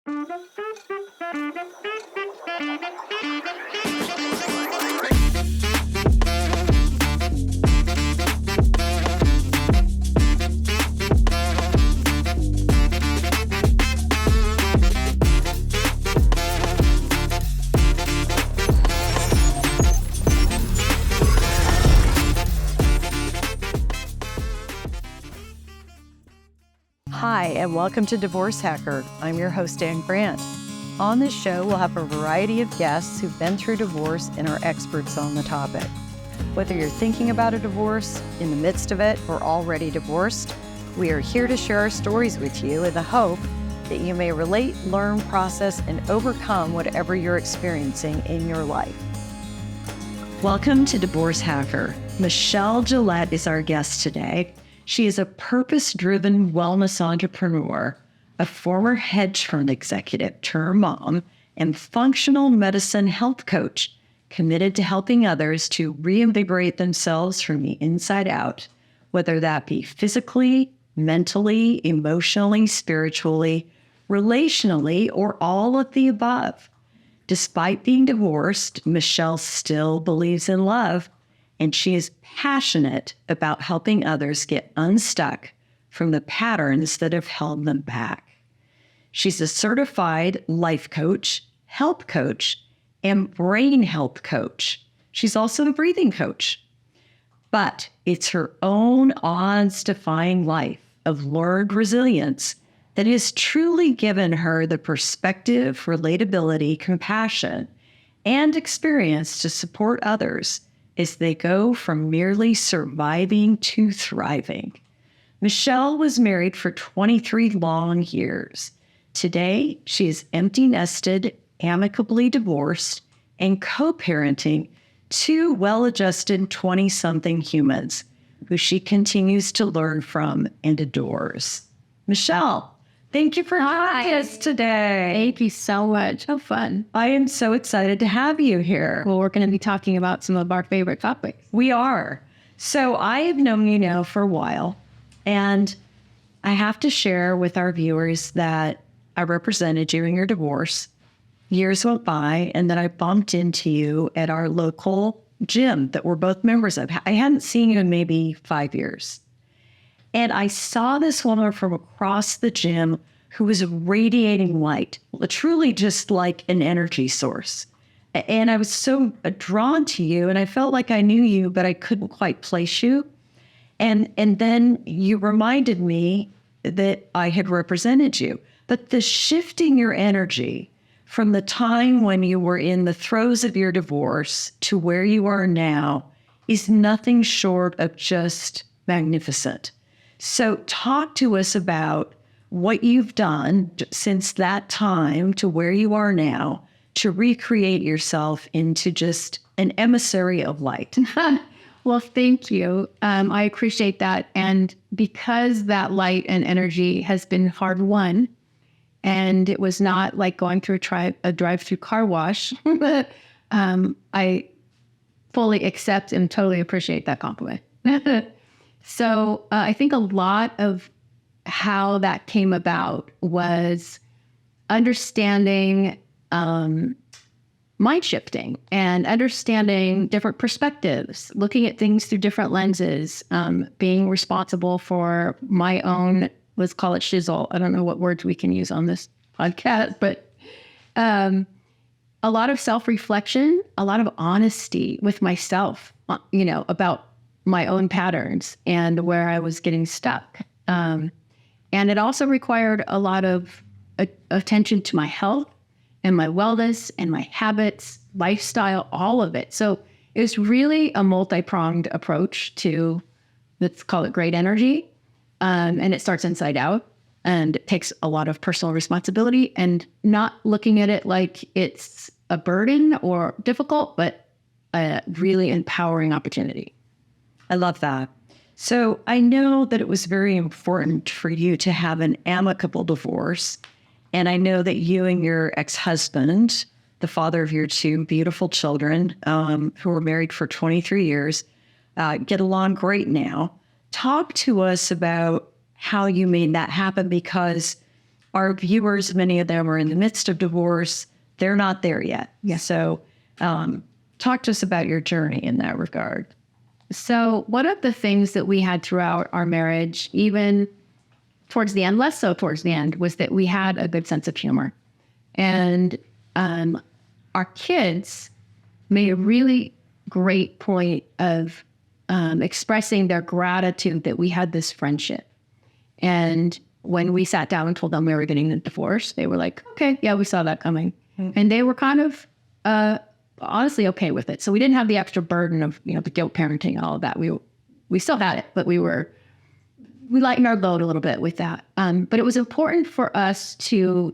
Hi, and welcome to Divorce Hacker. I'm your host, Ann Grant. On this show, we'll have a variety of guests who've been through divorce and are experts on the topic. Whether you're thinking about a divorce, in the midst of it, or already divorced, we are here to share our stories with you in the hope that you may relate, learn, process, and overcome whatever you're experiencing in your life. Welcome to Divorce Hacker. Michelle Gillette is our guest today. She is a purpose-driven wellness entrepreneur, a former hedge fund executive turned mom, and functional medicine health coach, committed to helping others to reinvigorate themselves from the inside out, whether that be physically, mentally, emotionally, spiritually, relationally, or all of the above. Despite being divorced, Michelle still believes in love, and she is passionate about helping others get unstuck from the patterns that have held them back. She's a certified life coach, health coach, and brain health coach. She's also a breathing coach. But it's her own odds-defying life of learned resilience that has truly given her the perspective, relatability, compassion, and experience to support others as they go from merely surviving to thriving. Michelle was married for 23 long years. Today, she is empty-nested, amicably divorced, and co-parenting two well-adjusted 20-something humans who she continues to learn from and adores. Michelle, thank you for joining us today. Thank you so much. How fun. I am so excited to have you here. Well, we're going to be talking about some of our favorite topics. We are. So I have known you now for a while, and I have to share with our viewers that I represented you in your divorce. Years went by, and then I bumped into you at our local gym that we're both members of. I hadn't seen you in maybe 5 years. And I saw this woman from across the gym who was radiating light, truly just like an energy source. And I was so drawn to you, and I felt like I knew you, but I couldn't quite place you. And then you reminded me that I had represented you. But the shifting your energy from the time when you were in the throes of your divorce to where you are now is nothing short of just magnificent. So talk to us about what you've done since that time to where you are now to recreate yourself into just an emissary of light. Well, thank you. I appreciate that. And because that light and energy has been hard won, and it was not like going through a drive-through car wash, I fully accept and totally appreciate that compliment. So I think a lot of how that came about was understanding mind shifting and understanding different perspectives, looking at things through different lenses, being responsible for my own, let's call it shizzle. I don't know what words we can use on this podcast, but a lot of self-reflection, a lot of honesty with myself, about my own patterns and where I was getting stuck. And it also required a lot of attention to my health and my wellness and my habits, lifestyle, all of it. So it was really a multi-pronged approach to, let's call it great energy. And it starts inside out, and it takes a lot of personal responsibility and not looking at it like it's a burden or difficult, but a really empowering opportunity. I love that. So I know that it was very important for you to have an amicable divorce. And I know that you and your ex-husband, the father of your two beautiful children, who were married for 23 years, get along great now. Talk to us about how you made that happen, because our viewers, many of them are in the midst of divorce. They're not there yet. Yeah. So talk to us about your journey in that regard. So one of the things that we had throughout our marriage, even towards the end, less so towards the end, was that we had a good sense of humor. And our kids made a really great point of expressing their gratitude that we had this friendship. And when we sat down and told them we were getting a divorce, they were like, okay, yeah, we saw that coming. Mm-hmm. And they were kind of honestly okay with it. So we didn't have the extra burden of, the guilt parenting and all of that. We still had it, but we lightened our load a little bit with that. But it was important for us to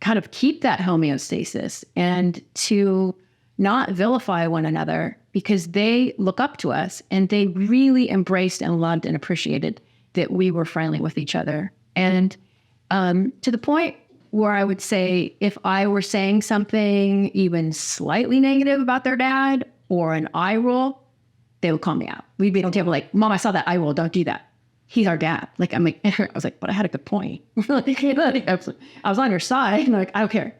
kind of keep that homeostasis and to not vilify one another, because they look up to us and they really embraced and loved and appreciated that we were friendly with each other. And to the point where I would say if I were saying something even slightly negative about their dad or an eye roll, they would call me out. We'd be on the table like, Mom, I saw that eye roll. Don't do that. He's our dad. I was like, but I had a good point. I was on your side. And I don't care.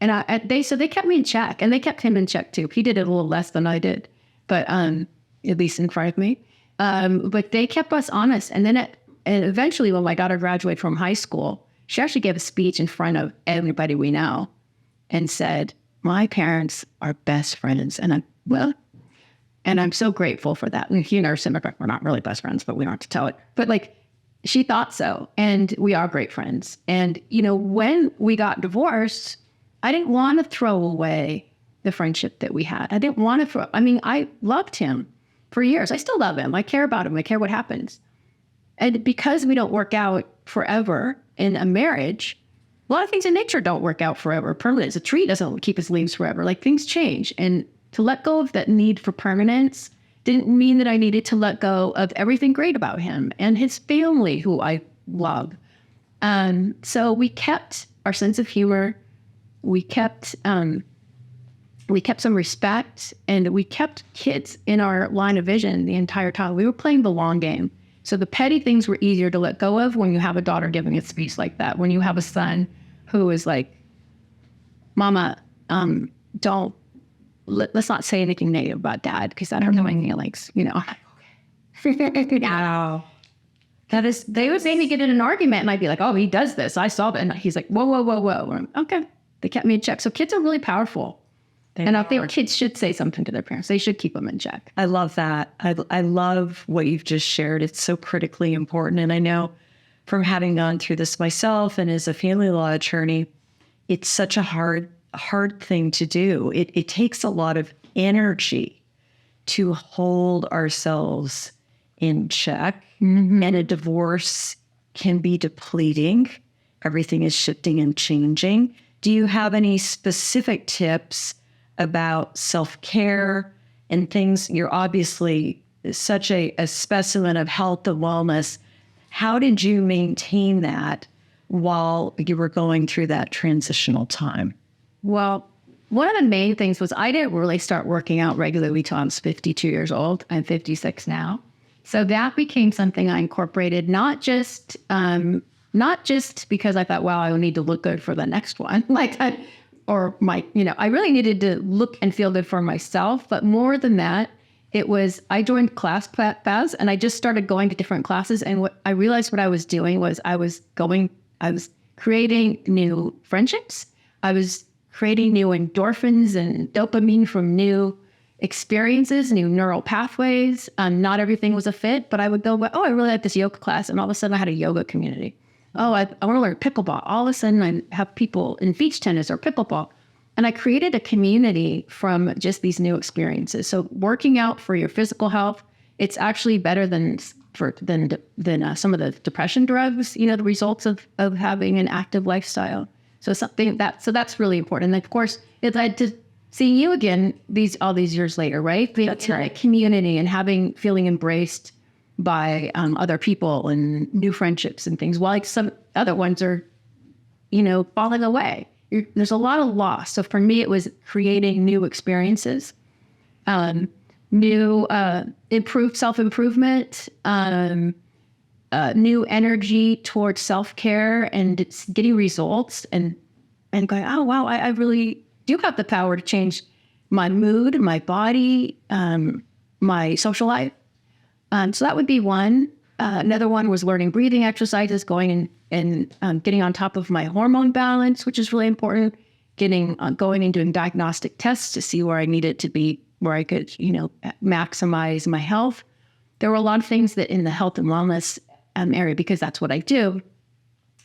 And they kept me in check, and they kept him in check too. He did it a little less than I did, but at least in front of me. But they kept us honest. And then and eventually when my daughter graduated from high school, she actually gave a speech in front of everybody we know and said, my parents are best friends. And I'm so grateful for that. And he and I are we're not really best friends, but we don't have to tell it. But she thought so. And we are great friends. And, when we got divorced, I didn't want to throw away the friendship that we had. I didn't want to I loved him for years. I still love him. I care about him. I care what happens. And because we don't work out forever in a marriage, a lot of things in nature don't work out forever. Permanence. A tree doesn't keep its leaves forever. Things change. And to let go of that need for permanence didn't mean that I needed to let go of everything great about him and his family, who I love. So we kept our sense of humor. We kept some respect, and we kept kids in our line of vision the entire time. We were playing the long game. So the petty things were easier to let go of when you have a daughter giving a speech like that. When you have a son who is like, Mama, let's not say anything negative about Dad, because that hurts my feelings, Wow. They would maybe get in an argument and I'd be like, oh, he does this. I saw that. And he's like, whoa. Okay. They kept me in check. So kids are really powerful. I think kids should say something to their parents. They should keep them in check. I love that. I love what you've just shared. It's so critically important. And I know from having gone through this myself and as a family law attorney, it's such a hard thing to do. It takes a lot of energy to hold ourselves in check. Mm-hmm. And a divorce can be depleting. Everything is shifting and changing. Do you have any specific tips about self-care and things? You're obviously such a specimen of health and wellness. How did you maintain that while you were going through that transitional time? Well, one of the main things was I didn't really start working out regularly till I was 52 years old. I'm 56 now. So that became something I incorporated, not just because I thought, wow, I will need to look good for the next one. I really needed to look and feel good for myself. But more than that, it was, I joined class paths and I just started going to different classes. And what I realized what I was doing was I was creating new friendships. I was creating new endorphins and dopamine from new experiences, new neural pathways. Not everything was a fit, but I would go, I really like this yoga class. And all of a sudden I had a yoga community. Oh, I want to learn pickleball. All of a sudden I have people in beach tennis or pickleball. And I created a community from just these new experiences. So working out for your physical health, it's actually better than some of the depression drugs, the results of having an active lifestyle. So that's really important. And of course, it led to seeing you again all these years later, right? That's right. Community and feeling embraced by other people and new friendships and things, while some other ones are, falling away. There's a lot of loss. So for me, it was creating new experiences, new improved self-improvement, new energy towards self-care and it's getting results and going, oh, wow, I really do have the power to change my mood, my body, my social life. So that would be one. Another one was learning breathing exercises, going and getting on top of my hormone balance, which is really important. Going and doing diagnostic tests to see where I needed to be, where I could, maximize my health. There were a lot of things that in the health and wellness area, because that's what I do,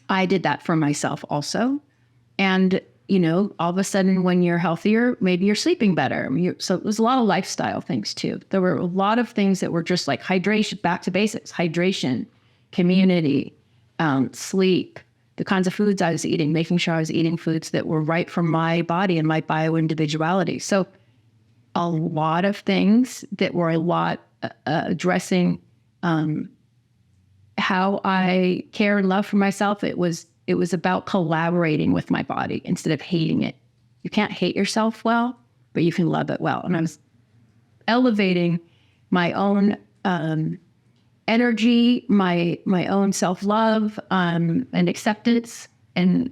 I did that for myself also. And, all of a sudden when you're healthier, maybe you're sleeping better. So it was a lot of lifestyle things too. There were a lot of things that were just like hydration, back to basics, hydration, community, sleep, the kinds of foods I was eating, making sure I was eating foods that were right for my body and my bio-individuality. So a lot of things that were addressing how I care and love for myself. It was about collaborating with my body instead of hating it. You can't hate yourself well, but you can love it well. And I was elevating my own energy, my own self-love and acceptance, and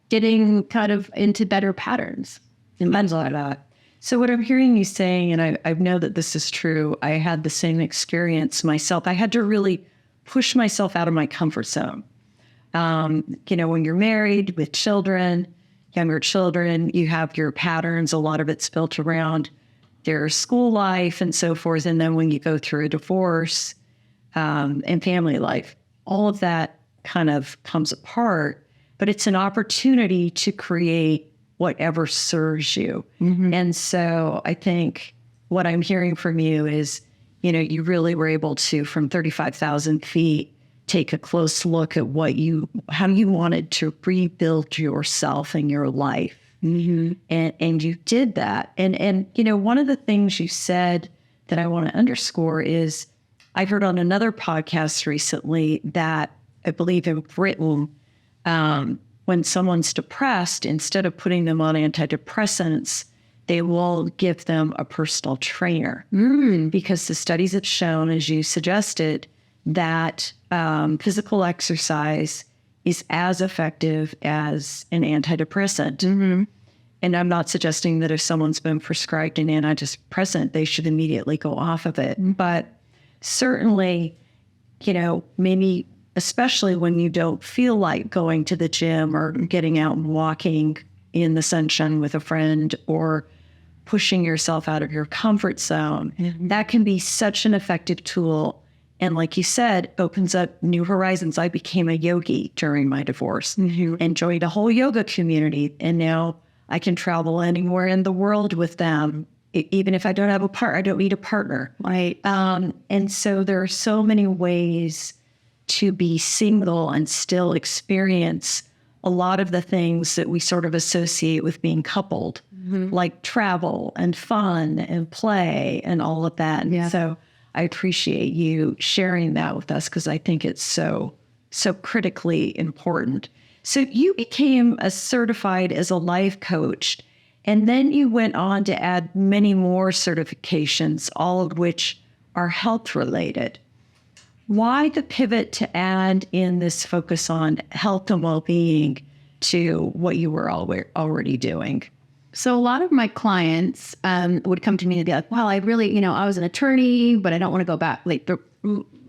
getting kind of into better patterns. And that's a lot of that. So what I'm hearing you saying, and I know that this is true, I had the same experience myself. I had to really push myself out of my comfort zone. When you're married with children, younger children, you have your patterns. A lot of it's built around their school life and so forth. And then when you go through a divorce and family life, all of that kind of comes apart. But it's an opportunity to create whatever serves you. Mm-hmm. And so I think what I'm hearing from you is, you really were able to, from 35,000 feet, take a close look at how you wanted to rebuild yourself and your life. Mm-hmm. And you did that. And one of the things you said that I want to underscore is I heard on another podcast recently that I believe in Britain, when someone's depressed, instead of putting them on antidepressants, they will give them a personal trainer. Because the studies have shown, as you suggested, that physical exercise is as effective as an antidepressant. Mm-hmm. And I'm not suggesting that if someone's been prescribed an antidepressant, they should immediately go off of it. But certainly, maybe especially when you don't feel like going to the gym or getting out and walking in the sunshine with a friend or pushing yourself out of your comfort zone, that can be such an effective tool. And like you said, opens up new horizons. I became a yogi during my divorce and joined a whole yoga community. And now I can travel anywhere in the world with them. Even if I don't have a partner, I don't need a partner. Right. And so there are so many ways to be single and still experience a lot of the things that we sort of associate with being coupled, like travel and fun and play and all of that. Yeah. So I appreciate you sharing that with us because I think it's so critically important. So you became certified as a life coach, and then you went on to add many more certifications, all of which are health related. Why the pivot to add in this focus on health and well-being to what you were already doing? So a lot of my clients would come to me and be like, well, I really, I was an attorney, but I don't want to go back. Like,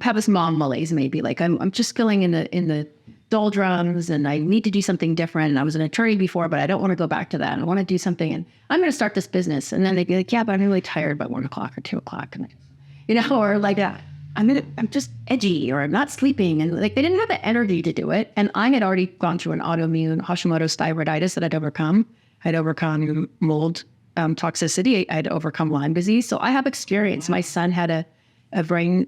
have this mom malaise maybe. Like, I'm just feeling in the doldrums and I need to do something different. And I was an attorney before, but I don't want to go back to that. I want to do something and I'm going to start this business. And then they'd be like, yeah, but I'm really tired by 1 o'clock or 2 o'clock. And or like, I'm just edgy or I'm not sleeping. And like, they didn't have the energy to do it. And I had already gone through an autoimmune Hashimoto's thyroiditis that I'd overcome. I'd overcome mold toxicity. I'd overcome Lyme disease. So I have experience. My son had a brain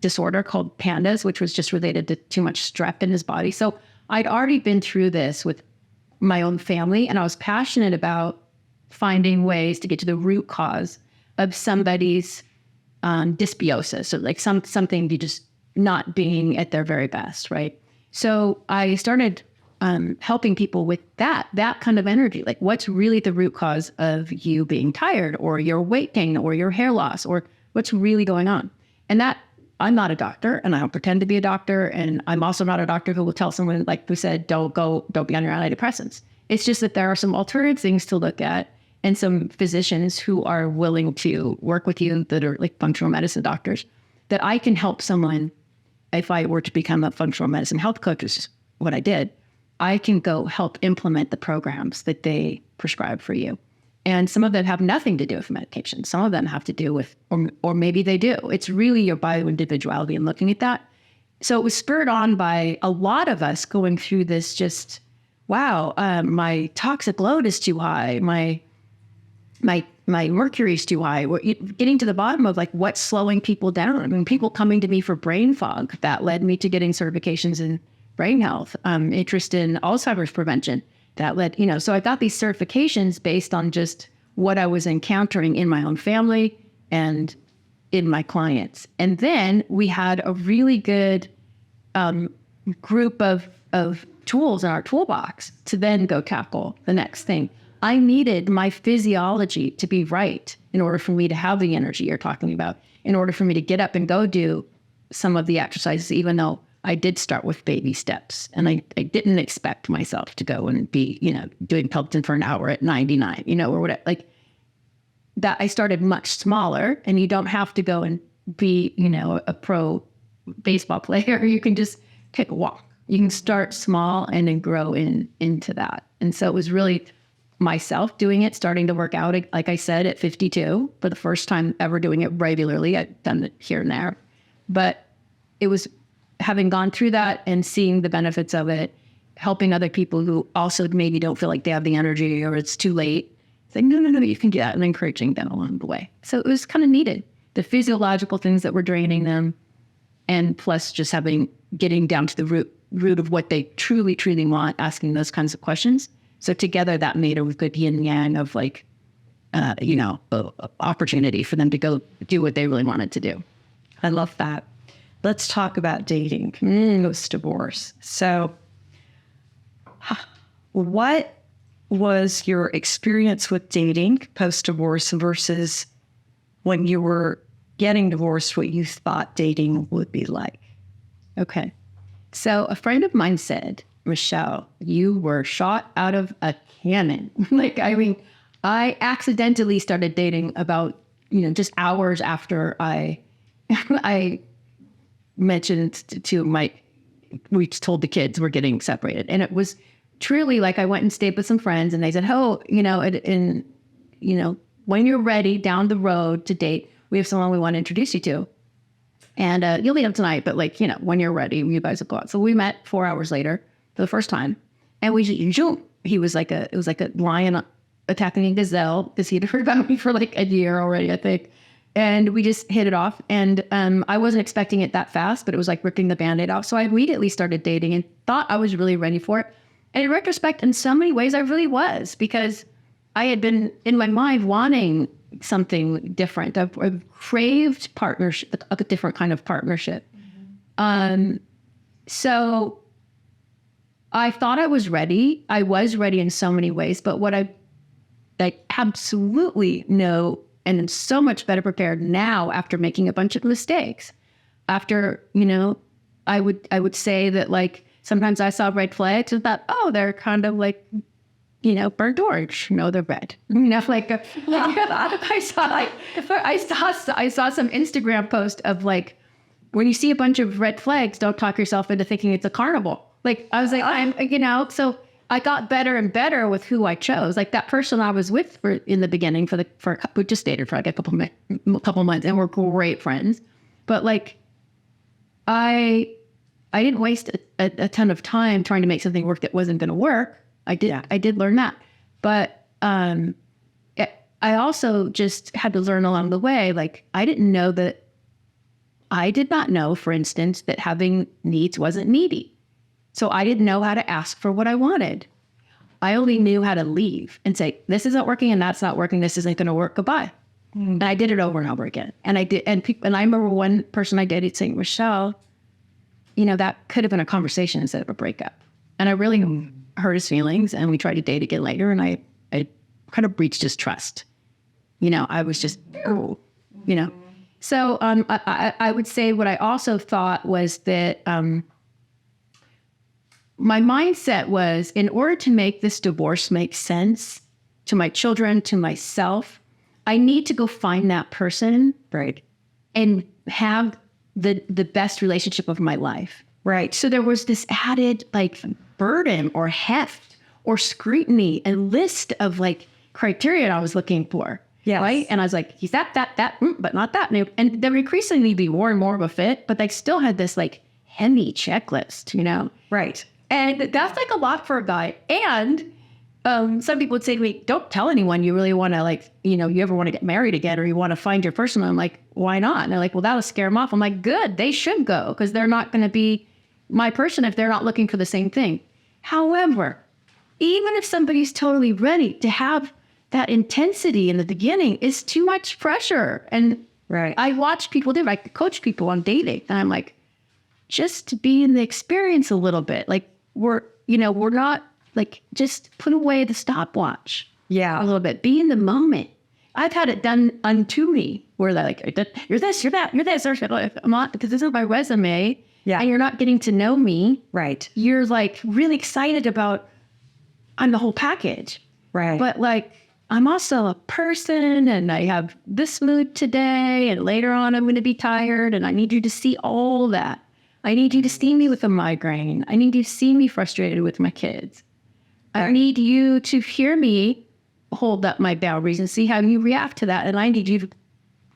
disorder called PANDAS, which was just related to too much strep in his body. So I'd already been through this with my own family, and I was passionate about finding ways to get to the root cause of somebody's dysbiosis, so like something just not being at their very best, right? So I started helping people with that kind of energy, like what's really the root cause of you being tired or your weight gain or your hair loss or what's really going on. And that I'm not a doctor, and I don't pretend to be a doctor. And I'm also not a doctor who will tell someone, like we said, don't be on your antidepressants. It's just that there are some alternative things to look at, and some physicians who are willing to work with you that are like functional medicine doctors, that I can help someone. If I were to become a functional medicine health coach, which is what I did, I can go help implement the programs that they prescribe for you. And some of them have nothing to do with medication. Some of them have to do with, or maybe they do. It's really your bio-individuality and looking at that. So it was spurred on by a lot of us going through this just, wow, my toxic load is too high. My mercury is too high. We're getting to the bottom of like what's slowing people down. I mean, people coming to me for brain fog, that led me to getting certifications in brain health, interest in Alzheimer's prevention. That led, so I got these certifications based on just what I was encountering in my own family and in my clients. And then we had a really good group of tools in our toolbox to then go tackle the next thing. I needed my physiology to be right in order for me to have the energy you're talking about, in order for me to get up and go do some of the exercises, even though I did start with baby steps, and I didn't expect myself to go and be, doing Peloton for an hour at 99, or whatever. Like that, I started much smaller, and you don't have to go and be, a pro baseball player. You can just take a walk. You can start small and then grow into that. And so it was really myself doing it, starting to work out, like I said, at 52 for the first time ever doing it regularly. I've done it here and there, but it was having gone through that and seeing the benefits of it, helping other people who also maybe don't feel like they have the energy or it's too late, saying, no, you can get that, and encouraging them along the way. So it was kind of needed. The physiological things that were draining them, and plus just getting down to the root of what they truly, truly want, asking those kinds of questions. So together that made a good yin and yang of like, opportunity for them to go do what they really wanted to do. I love that. Let's talk about dating post-divorce. So what was your experience with dating post-divorce versus when you were getting divorced, what you thought dating would be like? Okay. So a friend of mine said, Michelle, you were shot out of a cannon. I accidentally started dating about, just hours after I mentioned to we told the kids we're getting separated. And it was truly like I went and stayed with some friends, and they said, when you're ready down the road to date, we have someone we want to introduce you to. And you'll meet them tonight, but when you're ready, you guys will go out. So we met 4 hours later for the first time, and he was like it was like a lion attacking a gazelle, because he'd heard about me for like a year already, I think. And we just hit it off. And I wasn't expecting it that fast, but it was like ripping the Band-Aid off. So I immediately started dating and thought I was really ready for it. And in retrospect, in so many ways, I really was, because I had been in my mind wanting something different. I've craved partnership, a different kind of partnership. So I thought I was ready. I was ready in so many ways, but what I absolutely know, and I'm so much better prepared now after making a bunch of mistakes. After, I would say that like sometimes I saw red flags and thought, oh, they're kind of like, burnt orange. No, they're red. I saw some Instagram post of like, when you see a bunch of red flags, don't talk yourself into thinking it's a carnival. Like I was like, so I got better and better with who I chose. Like that person I was with in the beginning we just dated for like a couple months, and we're great friends. But like, I didn't waste a ton of time trying to make something work that wasn't going to work. I did learn that, but I also just had to learn along the way. Like I did not know, for instance, that having needs wasn't needy. So I didn't know how to ask for what I wanted. I only knew how to leave and say, this isn't working and that's not working. This isn't going to work. Goodbye. And I did it over and over again. And I did. And I remember one person I dated saying, Michelle, that could have been a conversation instead of a breakup. And I really hurt his feelings, and we tried to date again later. And I kind of breached his trust. I was just, So I would say what I also thought was that my mindset was, in order to make this divorce make sense to my children, to myself, I need to go find that person, Right. and have the best relationship of my life. Right. So there was this added like burden or heft or scrutiny and list of like criteria I was looking for. Yes. Right. And I was like, he's that, but not that. And they were increasingly be more and more of a fit, but they still had this like heavy checklist, you know? Right. And that's like a lot for a guy. And some people would say to me, don't tell anyone you really want to, like, you know, you ever want to get married again or you want to find your person. I'm like, why not? And they're like, well, that'll scare them off. I'm like, good. They should go, because they're not going to be my person if they're not looking for the same thing. However, even if somebody's totally ready, to have that intensity in the beginning is too much pressure. And Right. I watch people do it. I coach people on dating. And I'm like, just to be in the experience a little bit. Like, we're not, like, just put away the stopwatch Yeah. a little bit. Be in the moment. I've had it done unto me where they're like, you're this, you're that, you're this. I'm not, because this is my resume. Yeah. And you're not getting to know me. Right. You're like really excited about, I'm the whole package. Right. But like, I'm also a person, and I have this mood today, and later on I'm going to be tired, and I need you to see all that. I need you to see me with a migraine. I need you to see me frustrated with my kids. I need you to hear me hold up my boundaries and see how you react to that. And I need you to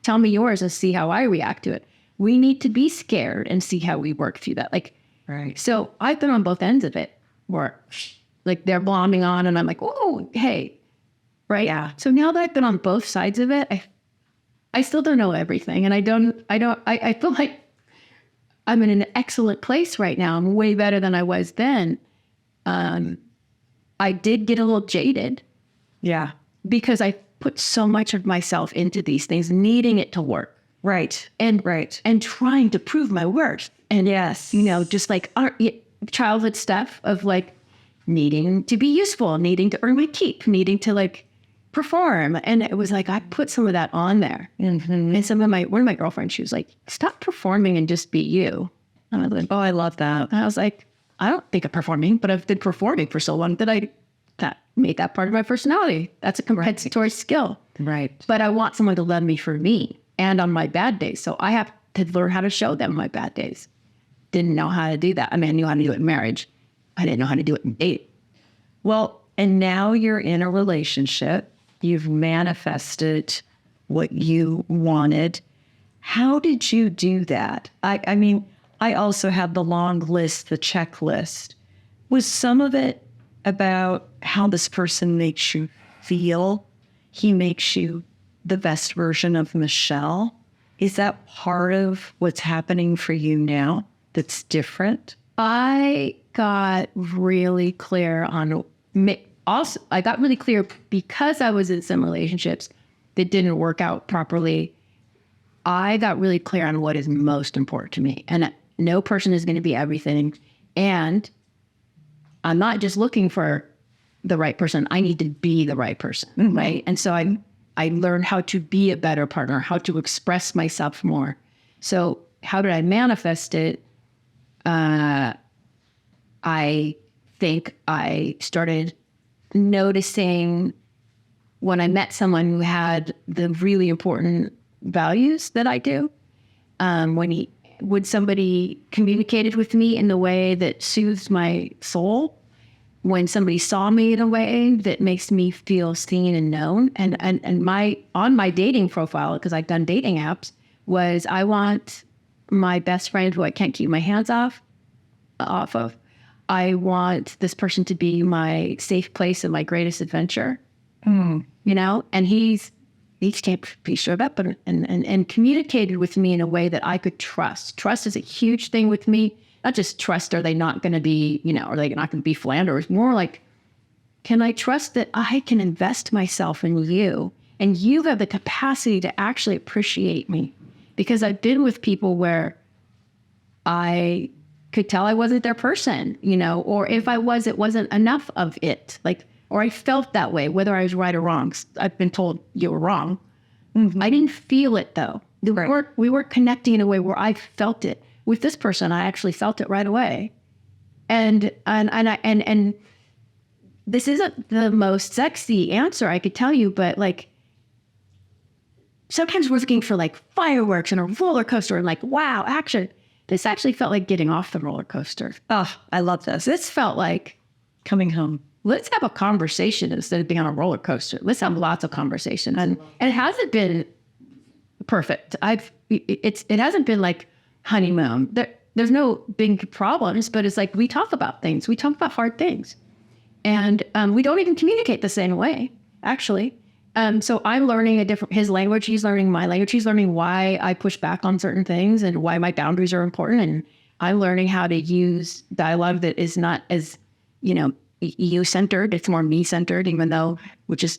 tell me yours and see how I react to it. We need to be scared and see how we work through that. Like, Right. so I've been on both ends of it, where like they're bombing on and I'm like, oh, hey, right? Yeah. So now that I've been on both sides of it, I still don't know everything. And I feel like I'm in an excellent place right now. I'm way better than I was then. I did get a little jaded Yeah. because I put so much of myself into these things, needing it to work. Right. And Right. and trying to prove my worth. And Yes. you know, just like our childhood stuff of like needing to be useful, needing to earn my keep, needing to like perform. And it was like, I put some of that on there. Mm-hmm. And one of my girlfriends, she was like, stop performing and just be you. And I was like, Oh, I love that. I was like, I don't think of performing, but I've been performing for so long that that made that part of my personality. That's a compensatory skill. Right. But I want someone to love me for me and on my bad days. So I have to learn how to show them my bad days. Didn't know how to do that. I mean, I knew how to do it in marriage. I didn't know how to do it in dating. Well, and now you're in a relationship. You've manifested what you wanted. How did you do that? I mean, I also have the long list, the checklist. Was some of it about how this person makes you feel? He makes you the best version of Michelle? Is that part of what's happening for you now that's different? I got really clear on also. I got really clear because I was in some relationships that didn't work out properly. I got really clear on what is most important to me, and no person is going to be everything. And I'm not just looking for the right person. I need to be the right person, right? And so I learned how to be a better partner, how to express myself more. So how did I manifest it? I think I started noticing when I met someone who had the really important values that I do. When somebody communicated with me in the way that soothes my soul, when somebody saw me in a way that makes me feel seen and known, and on my dating profile, because I've done dating apps, was I want my best friend who I can't keep my hands off of. I want this person to be my safe place and my greatest adventure. You know, and he can't be sure about, but and communicated with me in a way that I could trust. Trust is a huge thing with me. Not just trust, are they not going to be, you know, are they not going to be philanderers? More like, can I trust that I can invest myself in you and you have the capacity to actually appreciate me? Because I've been with people where I could tell I wasn't their person, you know, or if I was, it wasn't enough of it. Like, or I felt that way, whether I was right or wrong. I've been told you were wrong. I didn't feel it though. We weren't connecting in a way where I felt it. With this person, I actually felt it right away. And this isn't the most sexy answer I could tell you, but like, sometimes we're looking for like fireworks and a roller coaster and like, wow, action. This actually felt like getting off the roller coaster. Oh, I love this. This felt like Coming home. let's have a conversation instead of being on a roller coaster. Let's have lots of conversations. And it hasn't been perfect. It hasn't been like honeymoon. There's no big problems, but it's like we talk about things. We talk about hard things. And we don't even communicate the same way, actually. So I'm learning his language. He's learning my language. He's learning why I push back on certain things and why my boundaries are important. And I'm learning how to use dialogue that is not as, you-centered. It's more me-centered, which is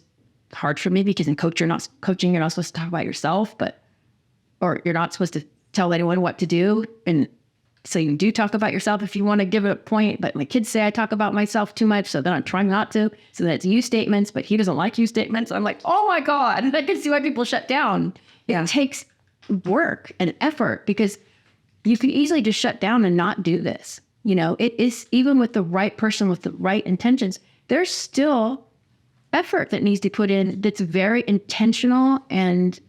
hard for me because in coaching, you're not supposed to talk about yourself, or you're not supposed to tell anyone what to do. And so you do talk about yourself if you want to give it a point, but my kids say I talk about myself too much, so then I'm trying not to. So then it's you statements, but he doesn't like you statements. I'm like, oh my God, I can see why people shut down. It takes work and effort because you can easily just shut down and not do this. It is, even with the right person, with the right intentions, there's still effort that needs to be put in that's very intentional. And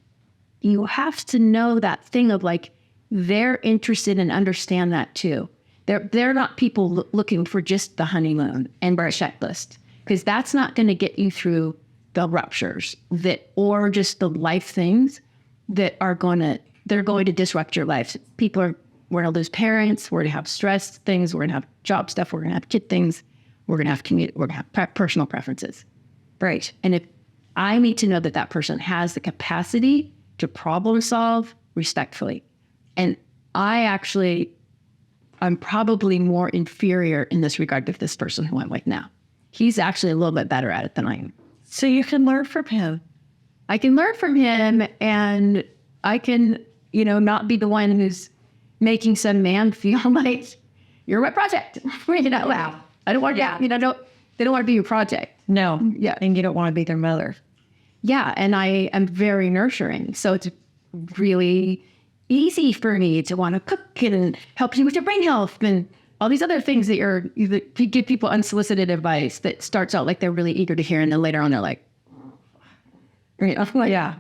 you have to know that thing of like, they're interested and understand that too. They're not people looking for just the honeymoon and our checklist, because that's not going to get you through the ruptures or just the life things that they're going to disrupt your life. We're going to lose parents. We're going to have stress things. We're going to have job stuff. We're going to have kid things. We're going to have we're going to have personal preferences. Right. And if I need to know that person has the capacity to problem solve respectfully. And I'm probably more inferior in this regard to this person who I'm with now. He's actually a little bit better at it than I am. So you can learn from him. I can learn from him, and I can, not be the one who's making some man feel like you're my project. Wow. I don't want to, they don't want to be your project. No. Yeah. And you don't want to be their mother. Yeah. And I am very nurturing. So it's really easy for me to want to cook and help you with your brain health and all these other things that you give people unsolicited advice that starts out like they're really eager to hear, and then later on they're like, yeah,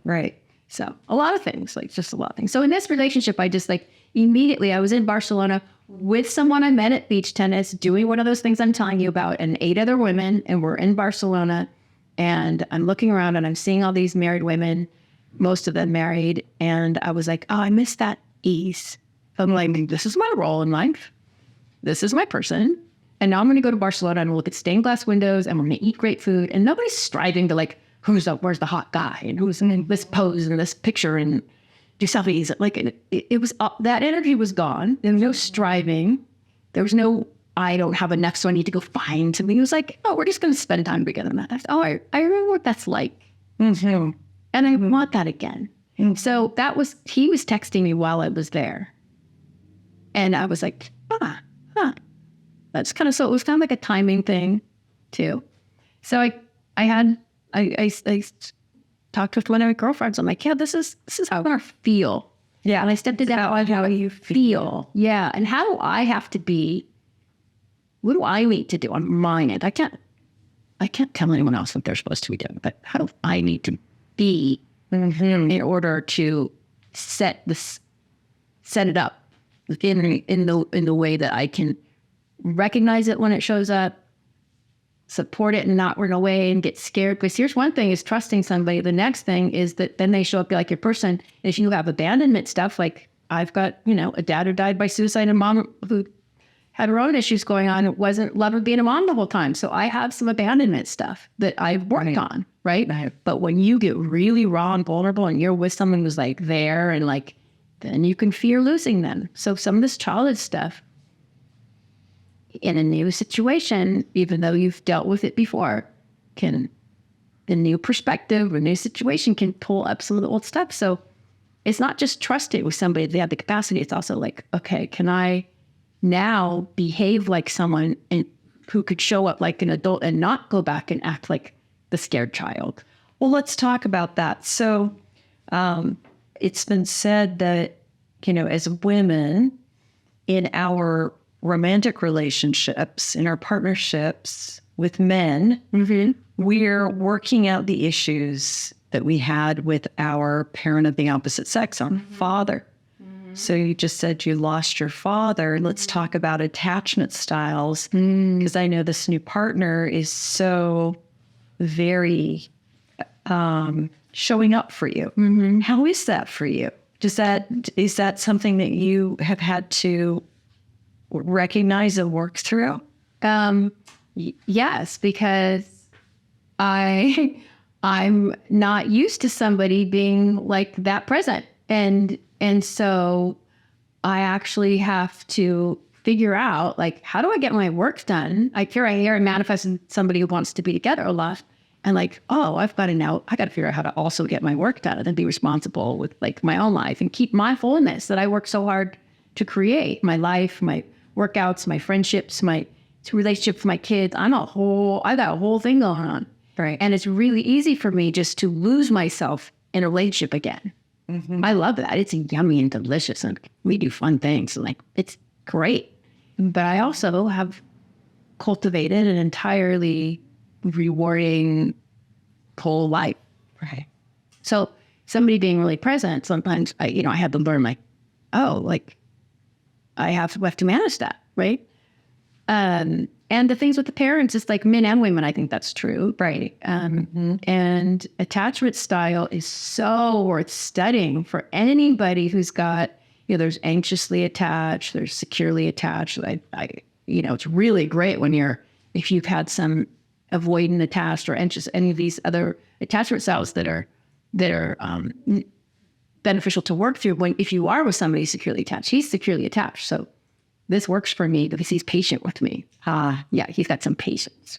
right. So a lot of things, like just a lot of things. So in this relationship, I just immediately I was in Barcelona with someone I met at beach tennis, doing one of those things I'm telling you about, and 8 other women, and we're in Barcelona, and I'm looking around and I'm seeing all these married women, most of them married. And I was like, oh, I miss that ease. I'm like, this is my role in life. This is my person. And now I'm going to go to Barcelona and we'll look at stained glass windows and we're going to eat great food. And nobody's striving to where's the hot guy and who's in this pose and this picture and do selfies. It was, that energy was gone. There was no striving. There was no, I don't have enough, so I need to go find something. It was like, oh, we're just going to spend time together. I remember what that's like. Mm-hmm. And I want that again. So he was texting me while I was there. And I was like, that's kind of, so it was kind of like a timing thing too. So I talked with one of my girlfriends. I'm like, yeah, this is how I feel. Yeah. And I stepped it out how you feel. Yeah. And how do I have to be, what do I need to do on my end? I can't tell anyone else what they're supposed to be doing, but how do I need to be in order to set it up in the way that I can recognize it when it shows up, support it and not run away and get scared. Because here's one thing is trusting somebody. The next thing is that then they show up like your person. If you have abandonment stuff, like I've got, a dad who died by suicide and mom who had her own issues going on. It wasn't love of being a mom the whole time. So I have some abandonment stuff that I've worked on, right? But when you get really raw and vulnerable and you're with someone who's there and then you can fear losing them. So some of this childhood stuff in a new situation, even though you've dealt with it before, the new perspective or new situation can pull up some of the old stuff. So it's not just trusting with somebody, they have the capacity. It's also okay, can I now behave like someone who could show up like an adult and not go back and act like the scared child? Well, let's talk about that. So it's been said that, as women in our romantic relationships, in our partnerships with men, we're working out the issues that we had with our parent of the opposite sex, our father. So you just said you lost your father. Let's talk about attachment styles, because I know this new partner is so very showing up for you. How is that for you? Is that something that you have had to recognize and work through? Yes, because I'm not used to somebody being like that present. And so I actually have to figure out, like, how do I get my work done? Here I am manifesting somebody who wants to be together a lot. And like, oh, I got to figure out how to also get my work done and then be responsible with like my own life and keep my wholeness that I work so hard to create. My life, my workouts, my friendships, my relationship with my kids. I got a whole thing going on. Right. And it's really easy for me just to lose myself in a relationship again. I love that. It's yummy and delicious, and we do fun things. And like, it's great. But I also have cultivated an entirely rewarding whole life. Right. So somebody being really present, sometimes I had to learn I have to manage that. Right. And the things with the parents, it's like men and women, I think that's true. Right. And attachment style is so worth studying for anybody who's got, there's anxiously attached, there's securely attached. It's really great if you've had some avoidant attached or anxious, any of these other attachment styles that are beneficial to work through. If you are with somebody securely attached, he's securely attached. So this works for me because he's patient with me. Yeah, he's got some patience,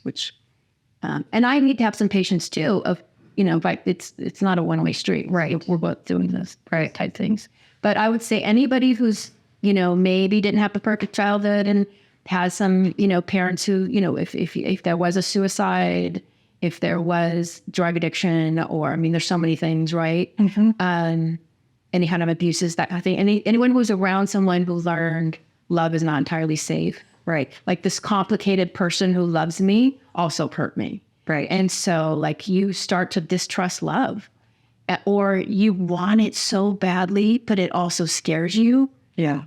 and I need to have some patience too. But it's not a one-way street, right? We're both doing this right type things. But I would say anybody who's maybe didn't have the perfect childhood and has some parents who if there was a suicide, if there was drug addiction, or there's so many things, right? Any kind of abuses, that kind of thing. Anyone who's around someone who learned love is not entirely safe, right? Like this complicated person who loves me also hurt me, right? And so like you start to distrust love, or you want it so badly, but it also scares you. Yeah.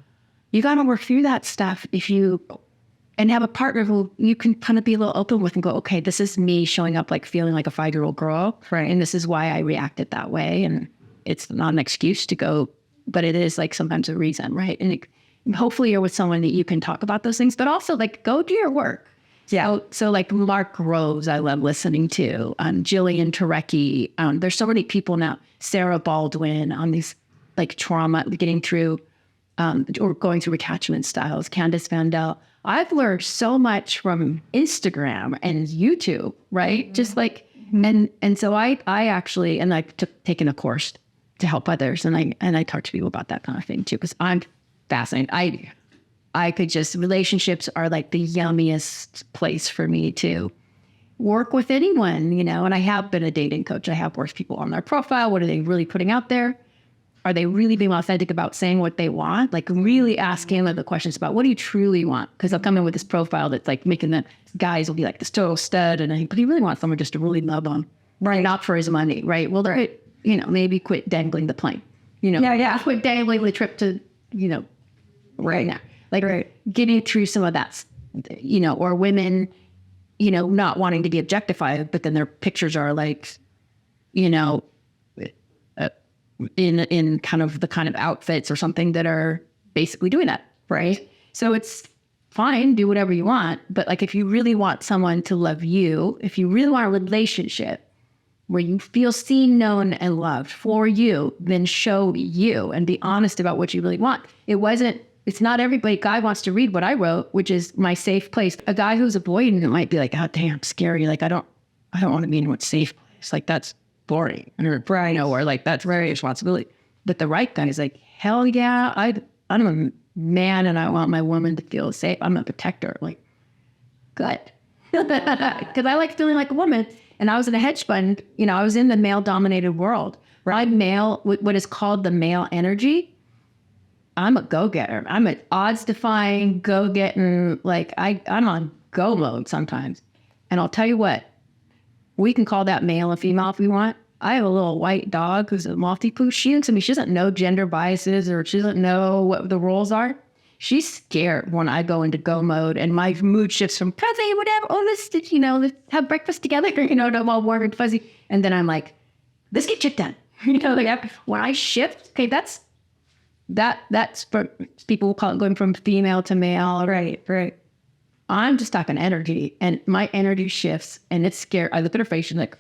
You got to work through that stuff and have a partner who you can kind of be a little open with and go, okay, this is me showing up like feeling like a 5-year-old girl. Right. And this is why I reacted that way. And it's not an excuse to go, but it is like sometimes a reason, right? And hopefully you're with someone that you can talk about those things, but also like go do your work. Yeah. So like Mark Groves, I love listening to, Jillian Turecki. There's so many people now, Sarah Baldwin on these like trauma, getting through or going through attachment styles, Candice Vandel. I've learned so much from Instagram and YouTube, right? Just like, and so I actually, and I've taken a course to help others. And I talk to people about that kind of thing too, because I'm fascinated. Relationships are like the yummiest place for me to work with anyone, and I have been a dating coach. I have worked people on their profile. What are they really putting out there? Are they really being authentic about saying what they want? Like really asking them the questions about what do you truly want? Because they'll come in with this profile that's like making the guys will be like this total stud, but he really wants someone just to really love him, right? Not for his money, right? Well, they're, maybe quit dangling the plane, quit dangling the trip to, right now, like getting through some of that, or women, not wanting to be objectified, but then their pictures are like, in kind of the kind of outfits or something that are basically doing that, right? So it's fine, do whatever you want, but like if you really want someone to love you, if you really want a relationship where you feel seen, known, and loved for you, then show you and be honest about what you really want. It's not everybody. Guy wants to read what I wrote, which is my safe place. A guy who's avoiding it might be like, oh damn, scary. Like I don't want to be in what's safe place. Like that's boring, or like that's very responsibility. But the right guy is like, hell yeah, I'm a man and I want my woman to feel safe. I'm a protector. Like, good, because I like feeling like a woman. And I was in a hedge fund. I was in the male-dominated world, My male, what is called the male energy, I'm a go-getter. I'm an odds-defying, go-getting, like I'm on go mode sometimes. And I'll tell you what, we can call that male and female if we want. I have a little white dog who's a Maltipoo. She looks at me, she doesn't know gender biases or she doesn't know what the roles are. She's scared when I go into go mode and my mood shifts from fuzzy, whatever, oh, let's have breakfast together, I'm all warm and fuzzy. And then I'm like, let's get shit done. When I shift, okay, that's for people who call it going from female to male. Right. I'm just talking energy, and my energy shifts, and it's scary. I look at her face and like,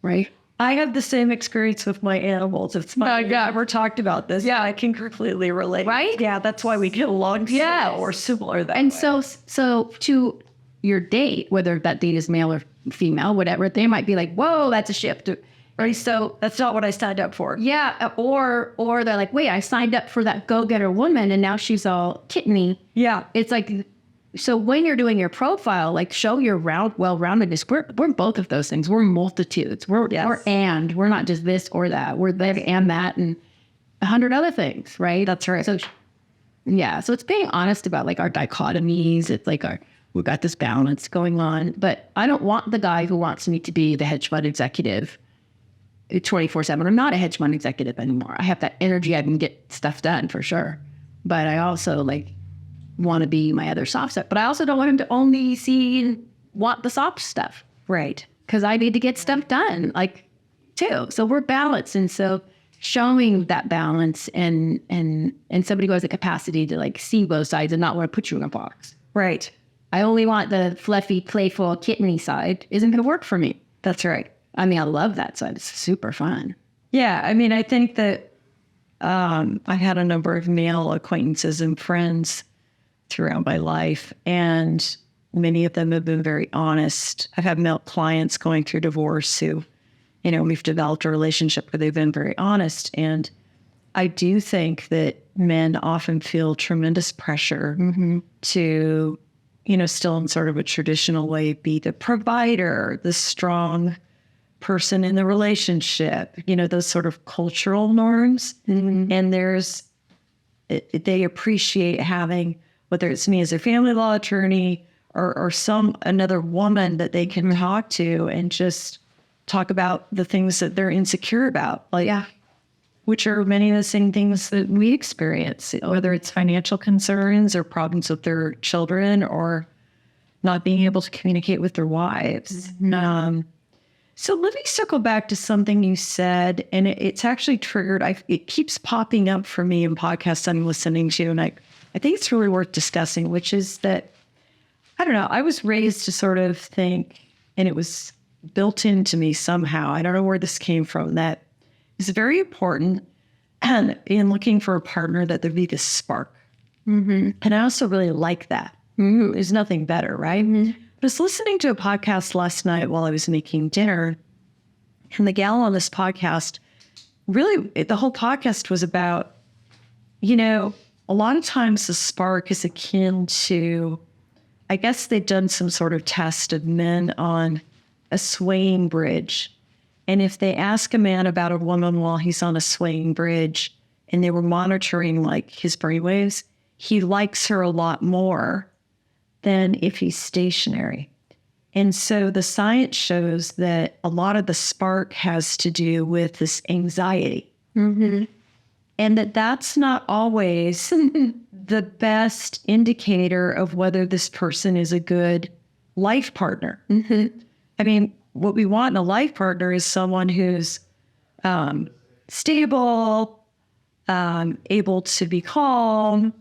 right? I have the same experience with my animals. It's funny. We never talked about this. Yeah, I can completely relate. Right? Yeah, that's why we get along or similar that and way. So to your date, whether that date is male or female, whatever, they might be like, whoa, that's a shift. Right? So that's not what I signed up for. Yeah. Or they're like, wait, I signed up for that go-getter woman and now she's all kitteny. Yeah. It's like, so when you're doing your profile, like show your well-roundedness. We're both of those things. We're multitudes. We're not just this or that. We're that and that and 100 other things, right? That's right. So so it's being honest about like our dichotomies. It's like we've got this balance going on, but I don't want the guy who wants me to be the hedge fund executive 24/7. I'm not a hedge fund executive anymore. I have that energy. I can get stuff done for sure. But I also want to be my other soft stuff. But I also don't want him to only want the soft stuff. Right. Because I need to get stuff done, too. So we're balanced. And so showing that balance and somebody who has the capacity to see both sides and not want to put you in a box. Right. I only want the fluffy, playful, kitteny side isn't going to work for me. That's right. I mean, I love that side. It's super fun. Yeah. I mean, I think that I had a number of male acquaintances and friends throughout my life, and many of them have been very honest. I've had male clients going through divorce who, we've developed a relationship where they've been very honest. And I do think that men often feel tremendous pressure to, still in sort of a traditional way, be the provider, the strong person in the relationship, those sort of cultural norms. And they appreciate having, whether it's me as a family law attorney or another woman that they can talk to and just talk about the things that they're insecure about, which are many of the same things that we experience, whether it's financial concerns or problems with their children or not being able to communicate with their wives. So let me circle back to something you said, and it's actually triggered. It keeps popping up for me in podcasts I'm listening to, and I think it's really worth discussing, which is that, I don't know, I was raised to sort of think, and it was built into me somehow, I don't know where this came from, that it's very important and in looking for a partner that there be this spark. And I also really like that. There's nothing better, right? I was listening to a podcast last night while I was making dinner, and the gal on this podcast, really, the whole podcast was about, a lot of times the spark is akin to, I guess they'd done some sort of test of men on a swaying bridge. And if they ask a man about a woman while he's on a swaying bridge and they were monitoring his brainwaves, he likes her a lot more than if he's stationary. And so the science shows that a lot of the spark has to do with this anxiety. And that's not always the best indicator of whether this person is a good life partner. I mean, what we want in a life partner is someone who's stable, able to be calm,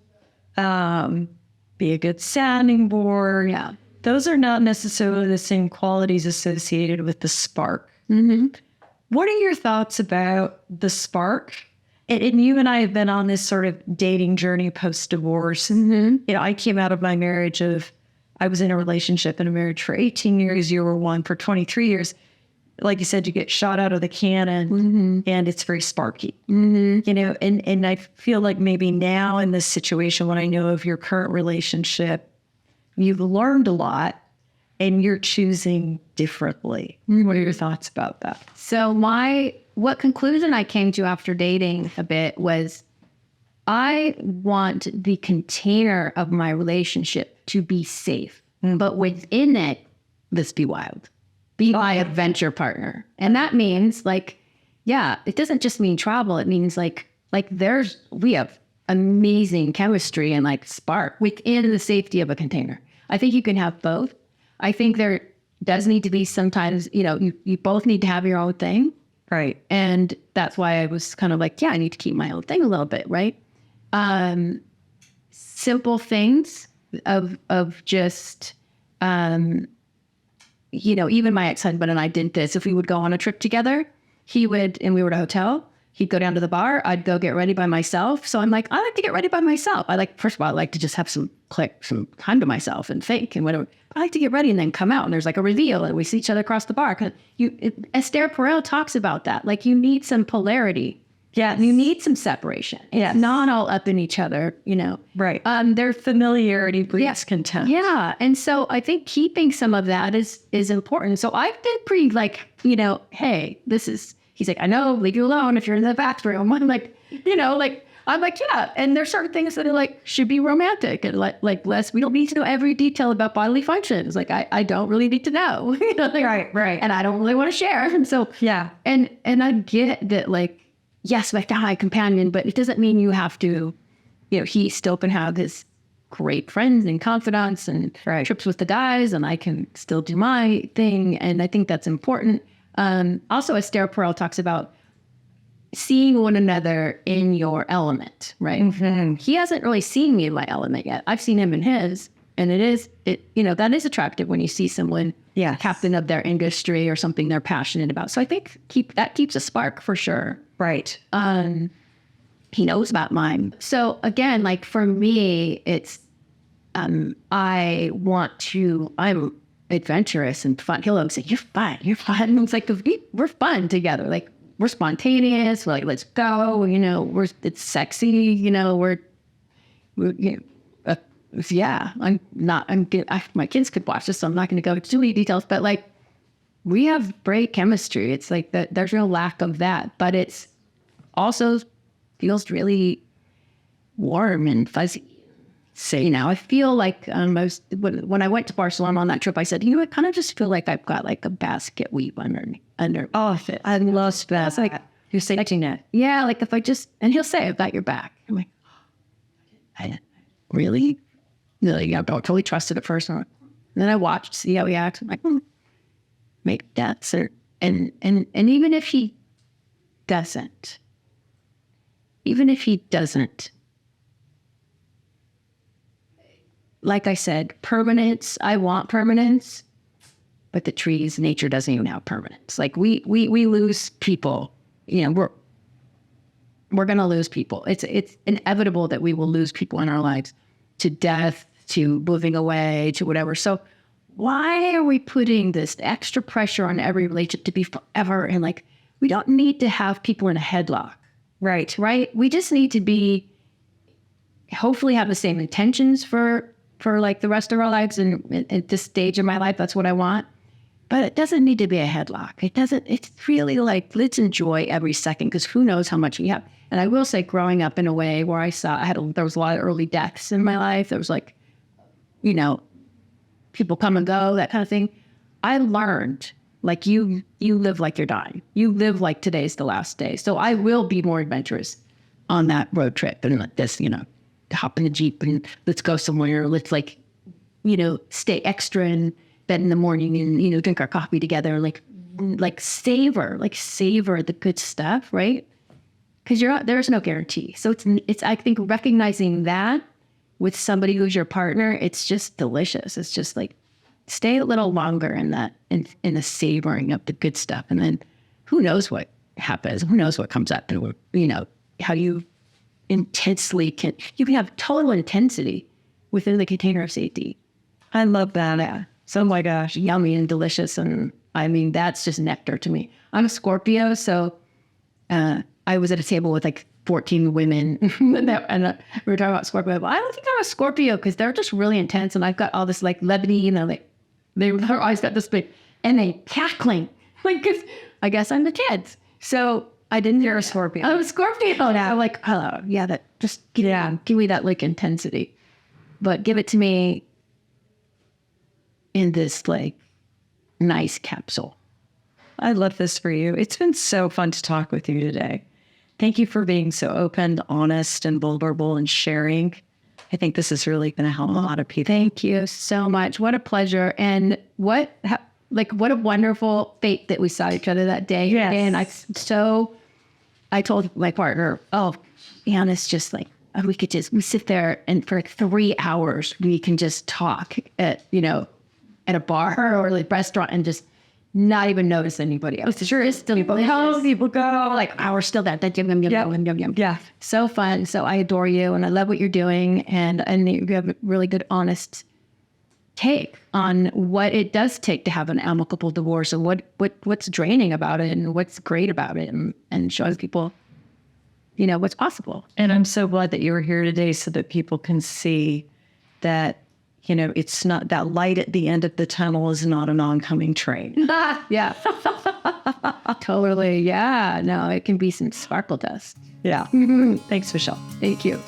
be a good sounding board. Yeah. Those are not necessarily the same qualities associated with the spark. What are your thoughts about the spark? And you and I have been on this sort of dating journey post-divorce. I came out of my marriage I was in a relationship and a marriage for 18 years. You were one for 23 years. Like you said, you get shot out of the cannon and it's very sparky. And I feel like maybe now in this situation, when I know of your current relationship, you've learned a lot and you're choosing differently. What are your thoughts about that? So what conclusion I came to after dating a bit was I want the container of my relationship to be safe, but within it, let's be wild. Be my adventure partner. And that means it doesn't just mean travel. It means we have amazing chemistry and spark within the safety of a container. I think you can have both. I think there does need to be sometimes, you both need to have your own thing. Right. And that's why I was kind of I need to keep my own thing a little bit. Right. Simple things of just, even my ex-husband and I did this. If we would go on a trip together, and we were at a hotel, he'd go down to the bar. I'd go get ready by myself. So I'm I like to get ready by myself. First of all, I like to just have some time to myself and think and whatever. But I like to get ready and then come out and there's a reveal and we see each other across the bar. Esther Perel talks about that. You need some polarity. Yeah. You need some separation. It's not all up in each other, Right. Their familiarity breeds contempt. Yeah. And so I think keeping some of that is important. So I've been pretty hey, he's I know, leave you alone if you're in the bathroom. I'm yeah. And there's certain things that should be romantic and less. We don't need to know every detail about bodily functions. I don't really need to know. Right. And I don't really want to share. And so yeah. And I get that yes, my high companion, but it doesn't mean you have to. He still can have his great friends and confidants and trips with the guys, and I can still do my thing. And I think that's important. Also, Esther Perel talks about seeing one another in your element, right? Mm-hmm. He hasn't really seen me in my element yet. I've seen him in his, and that is attractive when you see someone captain of their industry or something they're passionate about. So I think that keeps a spark for sure. Right. He knows about mine. So again, for me, it's I'm adventurous and fun. He'll always say, "You're fun. You're fun." And it's we're fun together. We're spontaneous. We're let's go. It's sexy. My kids could watch this, so I'm not going to go into too many details. But we have great chemistry. It's that there's no lack of that, but it's also feels really warm and fuzzy. So, I feel when I went to Barcelona on that trip, I said, I kind of just feel I've got a basket weave under. Oh, I love that. You're saying that. Yeah. If I just, and he'll say, "I've got your back." I'm really? I totally trusted at first. And then I watched, see how he acts. I'm maybe that's it. And even if he doesn't, like I said, permanence, I want permanence, but the trees, nature doesn't even have permanence. We lose people, we're going to lose people. It's inevitable that we will lose people in our lives to death, to moving away, to whatever. So why are we putting this extra pressure on every relationship to be forever? And we don't need to have people in a headlock. Right. We just need to hopefully have the same intentions for the rest of our lives. And at this stage of my life, that's what I want. But it doesn't need to be a headlock. It's really let's enjoy every second, because who knows how much we have. And I will say, growing up in a way where there was a lot of early deaths in my life. There was people come and go, that kind of thing. I learned you live like you're dying. You live like today's the last day. So I will be more adventurous on that road trip and this, hop in the Jeep and let's go somewhere. Let's stay extra in bed in the morning and, drink our coffee together. Savor the good stuff, right? Because there's no guarantee. So it's I think recognizing that with somebody who's your partner, it's just delicious. It's just stay a little longer in that, in the savoring of the good stuff. And then who knows what happens? Who knows what comes up? And, how you intensely you can have total intensity within the container of safety. I love that. Yeah. So, oh my gosh, yummy and delicious. And that's just nectar to me. I'm a Scorpio. So I was at a table with 14 women and we were talking about Scorpio. But I don't think I'm a Scorpio because they're just really intense. And I've got all this levity, Their eyes got this big, and they cackling. Like, 'cause I guess I'm the kids. So I didn't hear a Scorpio. I'm a Scorpio. I'm like, hello. Yeah, that just give me that like intensity. But give it to me in this like nice capsule. I love this for you. It's been so fun to talk with you today. Thank you for being so open, honest, and vulnerable and sharing. I think this is really going to help a lot of people. Thank you so much. What a pleasure. And what a wonderful fate that we saw each other that day. Yes. And I told my partner, oh, man, it's just like, we sit there and for 3 hours, we can just talk at a bar or like restaurant and just not even notice anybody else. Sure is still people go like hours still there. Yum. Yeah. So fun. So I adore you and I love what you're doing. And you have a really good, honest take on what it does take to have an amicable divorce and what's draining about it and what's great about it and showing people, what's possible. And I'm so glad that you were here today so that people can see that, it's not that light at the end of the tunnel is not an oncoming train. Yeah. Totally. Yeah. No, it can be some sparkle dust. Yeah. Thanks, Michelle. Thank you.